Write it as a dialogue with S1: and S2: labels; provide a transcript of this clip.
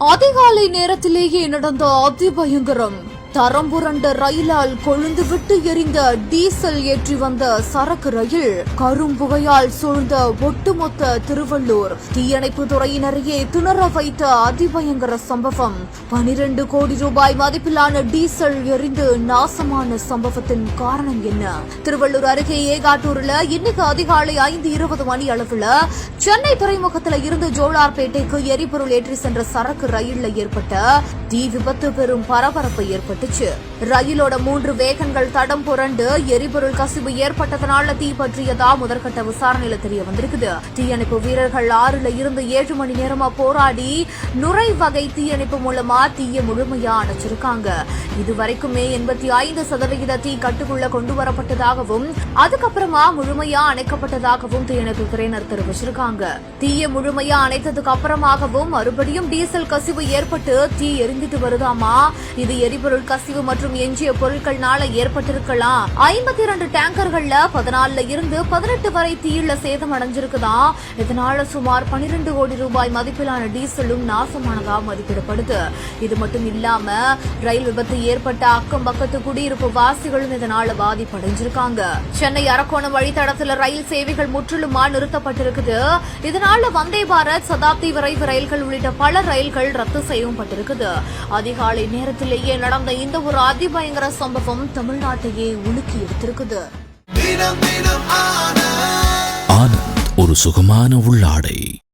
S1: அதிகாலை நேரத்திலேயே நடந்த அதிபயங்கரம். தரம் புரண்ட ரயிலால் கொழுந்து விட்டு எரிந்த டீசல் ஏற்றி வந்த சரக்கு ரயில் கரும்புகையால் சூழ்ந்த ஒட்டுமொத்த திருவள்ளூர். தீயணைப்பு துறையினரையே திணற வைத்த அதிபயங்கர சம்பவம். 12 கோடி ரூபாய் மதிப்பிலான டீசல் எரிந்து நாசமான சம்பவத்தின் காரணம் என்ன? திருவள்ளூர் அருகே ஏகாட்டூர்ல இன்னைக்கு அதிகாலை 5:20 மணி அளவுல சென்னை துறைமுகத்துல இருந்து ஜோலார்பேட்டைக்கு எரிபொருள் ஏற்றி சென்ற சரக்கு ரயில்ல ஏற்பட்ட தீ விபத்து பெரும் பரபரப்பை ஏற்பட்டுச்சு. ரயிலோட 3 வேகன்கள் தடம் புரண்டு எரிபொருள் கசிவு ஏற்பட்டதனால தீ பற்றியதா முதற்கட்ட விசாரணையில தெரிய வந்திருக்குது. தீயணைப்பு வீரர்கள் 6ல இருந்து 7 மணி நேரமா போராடி நுரை வகை தீயணைப்பு மூலமா தீய முழுமையா அணைச்சிருக்காங்க. இதுவரைக்குமே 85% தீ கட்டுக்குள்ள கொண்டு வரப்பட்டதாகவும் அதுக்கப்புறமா முழுமையா அணைக்கப்பட்டதாகவும் தீயணைப்பு துறையினர் தெரிவிச்சிருக்காங்க. தீய முழுமையா அணைத்ததுக்கு அப்புறமாகவும் மறுபடியும் டீசல் கசிவு ஏற்பட்டு தீ எரிந்துட்டு வருதாமா. இது எரிபொருள் கசிவு மற்றும் எஞ்சிய பொருட்கள்னால ஏற்பட்டிருக்கலாம். 52 டேங்கர்கள்ல 14ல இருந்து 18 வரை தீயில சேதம் அடைஞ்சிருக்குதான். இதனால சுமார் 12 கோடி ரூபாய் மதிப்பிலான டீசலும் நாசமானதா மதிப்பிடப்படுது. இது மட்டும் இல்லாம ரயில் விபத்து ஏற்பட்ட அக்கம் பக்கத்து குடியிருப்பு வாசிகளும் இதனால பாதிப்படைஞ்சிருக்காங்க. சென்னை அரக்கோணம் வழித்தடத்துல ரயில் சேவைகள் முற்றிலுமா நிறுத்தப்பட்டிருக்குது. இதனால வந்தே பாரத், சதாப்தி விரைவு ரயில்கள் உள்ளிட்ட பல ரயில்கள் ரத்து செய்யப்பட்டிருக்குது. அதிகாலை நேரத்திலேயே நடந்த இந்த ஒரு அதிபயங்கர சம்பவம் தமிழ்நாட்டையே உலுக்கி எடுத்திருக்குது.
S2: ஆனந்த், ஒரு சுகமான உள்ளாடை.